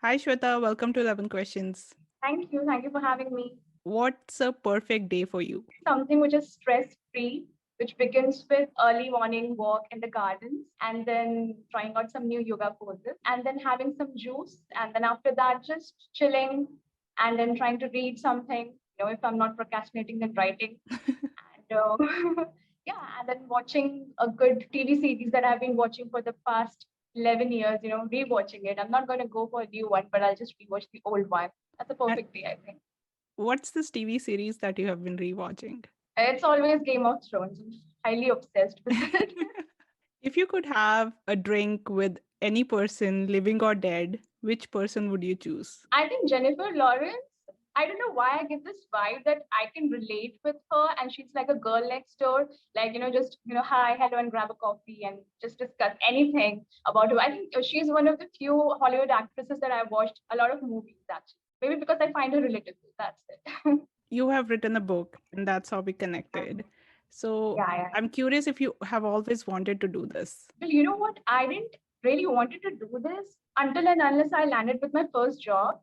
Hi, Shweta. Welcome to 11 Questions. Thank you. Thank you for having me. What's a perfect day for you? Something which is stress free, which begins with early morning walk in the gardens and then trying out some new yoga poses and then having some juice. And then after that, just chilling and then trying to read something. If I'm not procrastinating, then writing. And yeah, and then watching a good TV series that I've been watching for the past 11 years, rewatching it. I'm not going to go for a new one, but I'll just rewatch the old one. That's a And perfect day, I think. what's this TV series that you have been rewatching? It's always Game of Thrones. I'm highly obsessed with it. If you could have a drink with any person, living or dead, which person would you choose? I think Jennifer Lawrence, I don't know why I get this vibe that I can relate with her and she's like a girl next door, like, just, hi, hello, and grab a coffee and just discuss anything about her. I think she's one of the few Hollywood actresses that I've watched a lot of movies actually. Maybe because I find her relatable. That's it. You have written a book, and that's how we connected. So Yeah, yeah. I'm curious if you have always wanted to do this. Well, you know what? I didn't really wanted to do this until and unless I landed with my first job.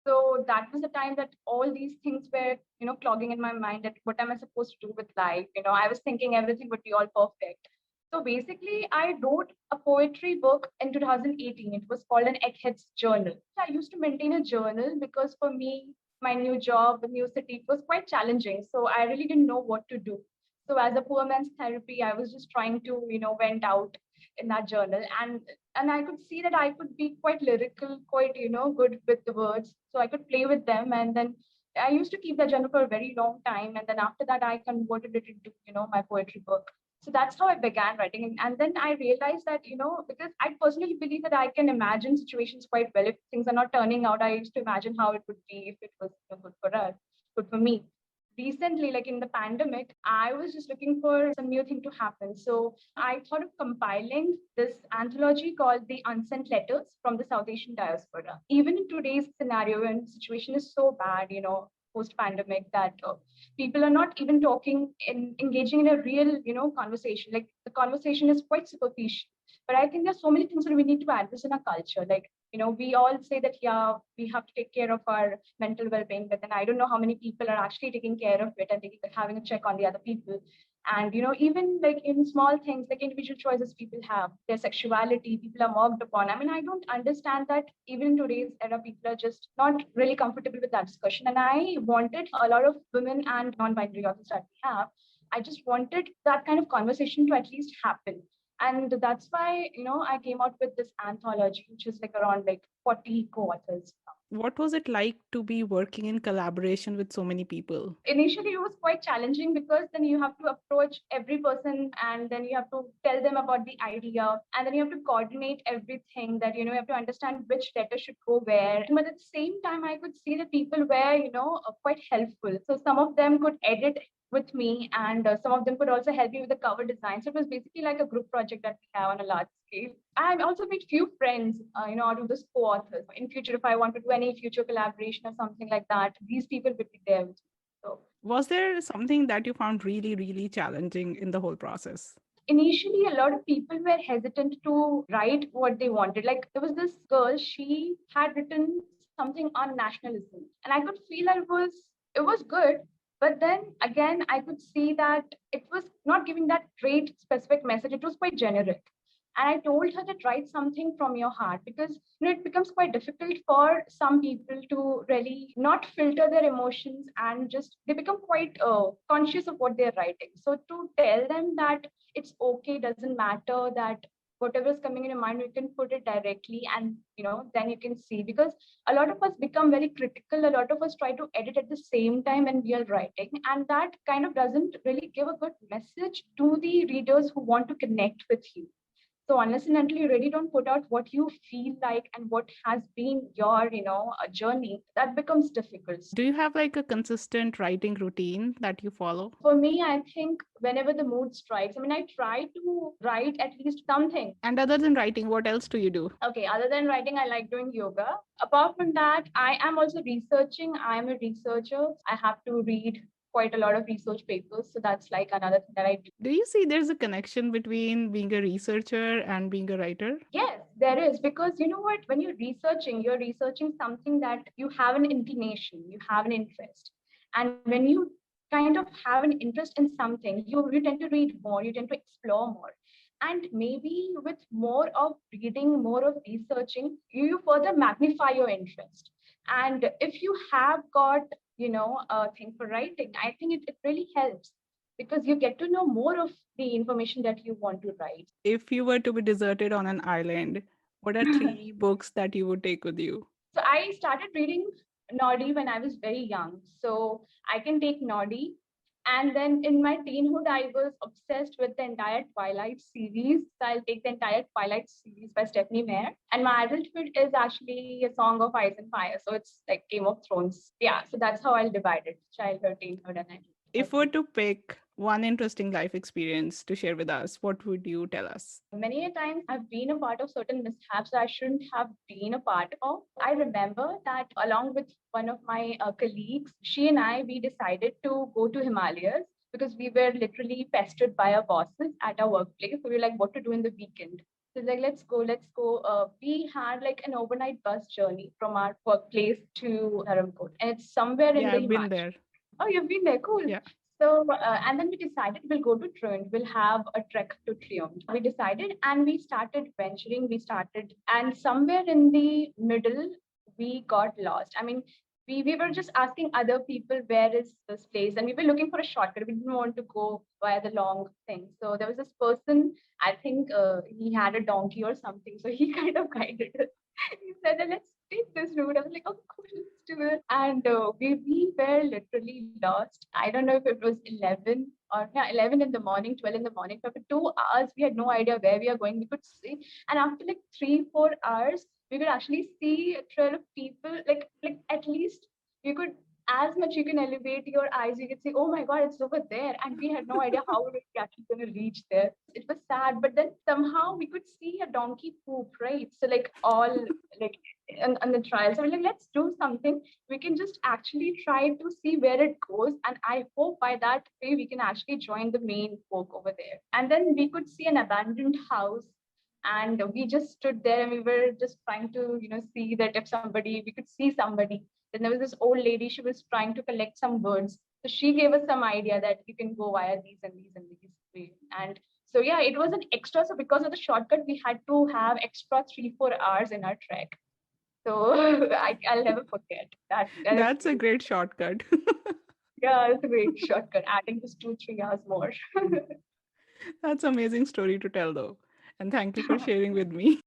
So that was the time that all these things were, clogging in my mind that what am I supposed to do with life? I was thinking everything would be all perfect. So basically, I wrote a poetry book in 2018. It was called an Egghead's Journal. I used to maintain a journal because for me, my new job, the new city, it was quite challenging. So I really didn't know what to do. So as a poor man's therapy, I was just trying to, vent out in that journal. And I could see that I could be quite lyrical, quite, good with the words. So I could play with them. And then I used to keep that journal for a very long time. And then after that, I converted it into, my poetry book. So that's how I began writing. And then I realized that, because I personally believe that I can imagine situations quite well. If things are not turning out, I used to imagine how it would be if it was good for us, good for me. Recently, like in the pandemic, I was just looking for some new thing to happen. So I thought of compiling this anthology called the Unsent Letters from the South Asian Diaspora. Even in today's scenario, when the situation is so bad, post pandemic, that people are not even talking and engaging in a real, conversation. Like the conversation is quite superficial. But I think there's so many things that we need to address in our culture. Like, we all say that, yeah, we have to take care of our mental well-being, but then I don't know how many people are actually taking care of it and having a check on the other people. And even like in small things like individual choices people have, their sexuality, people are mocked upon. I mean, I don't understand that even in today's era, people are just not really comfortable with that discussion. And I wanted a lot of women and non-binary authors that we have. I just wanted that kind of conversation to at least happen. And that's why, I came out with this anthology, which is like around like 40 co-authors. What was it like to be working in collaboration with so many people? Initially, it was quite challenging because then you have to approach every person and then you have to tell them about the idea and then you have to coordinate everything that, you have to understand which letter should go where. But at the same time, I could see that people were, quite helpful. So some of them could edit with me and some of them could also help me with the cover design. So it was basically like a group project that we have on a large scale. I've also made few friends, out of this co-authors. In future, if I want to do any future collaboration or something like that, these people would be there with me. So Was there something that you found really, really challenging in the whole process? initially, a lot of people were hesitant to write what they wanted. Like there was this girl, she had written something on nationalism, and I could feel that it was good. But then again, I could see that it was not giving that great specific message. It was quite generic. And I told her that write something from your heart because it becomes quite difficult for some people to really not filter their emotions and just they become quite conscious of what they're writing. So to tell them that it's okay, doesn't matter, that whatever is coming in your mind, you can put it directly and then you can see, because a lot of us become very critical, a lot of us try to edit at the same time when we are writing, and that kind of doesn't really give a good message to the readers who want to connect with you. So unless and until you really don't put out what you feel like and what has been your, a journey, that becomes difficult. Do you have like a consistent writing routine that you follow? For me, I think whenever the mood strikes, I mean, I try to write at least something. And other than writing, what else do you do? Okay, other than writing, I like doing yoga. Apart from that, I am also researching. I am a researcher. I have to read quite a lot of research papers. So that's like another thing that I do. Do you see there's a connection between being a researcher and being a writer? Yes, there is, because you know what? When you're researching something that you have an inclination, you have an interest. And when you kind of have an interest in something, you tend to read more, you tend to explore more. And maybe with more of reading, more of researching, you further magnify your interest. And if you have got, a thing for writing, I think it really helps, because you get to know more of the information that you want to write. If you were to be deserted on an island, what are three books that you would take with you? So I started reading Noddy when I was very young. So I can take Noddy. And then in my teenhood, I was obsessed with the entire Twilight series. So I'll take the entire Twilight series by Stephanie Meyer. And my adulthood is actually A Song of Ice and Fire. So it's like Game of Thrones. Yeah. So that's how I'll divide it: childhood, teenhood, and If adulthood. we were to pick one interesting life experience to share with us, what would you tell us? Many a times I've been a part of certain mishaps that I shouldn't have been a part of. I remember that along with one of my colleagues, she and I, we decided to go to Himalayas because we were literally pestered by our bosses at our workplace. So we were like, what to do in the weekend? So it's like, let's go, let's go. We had like an overnight bus journey from our workplace to Dharamkot, and it's somewhere in Yeah, the I've been Himachal. there. Oh, you've been there, cool. Yeah. So, and then we decided we'll go to Trent, we'll have a trek to Triumph. We decided and we started venturing, and somewhere in the middle, we got lost. I mean, we were just asking other people, where is this place? And we were looking for a shortcut. We didn't want to go via the long thing. So there was this person, I think he had a donkey or something. So he kind of guided us. He said, let's take this route. I was like, oh, cool, let's do it. And we were literally lost. I don't know if it was 11 or yeah, 11 in the morning, 12 in the morning. But for 2 hours, we had no idea where we are going. We could see. And after like 3, 4 hours, we could actually see a trail of people, like at least you could, as much you can elevate your eyes, you could say, oh my God, it's over there. And we had no idea how we were actually going to reach there. It was sad, but then somehow we could see a donkey poop, right? So like all like on the trial. So we're like, let's do something. We can just actually try to see where it goes. And I hope by that way we can actually join the main folk over there. And then we could see an abandoned house. And we just stood there and we were just trying to, see that if somebody, we could see somebody. Then there was this old lady, she was trying to collect some birds. So she gave us some idea that you can go via these and these and these ways. And so yeah, it was an extra. So because of the shortcut, we had to have extra 3, 4 hours in our trek. So I'll never forget that That's a experience. great shortcut. Yeah, it's a great shortcut, adding just 2, 3 hours more. That's amazing story to tell though. And thank you for sharing with me.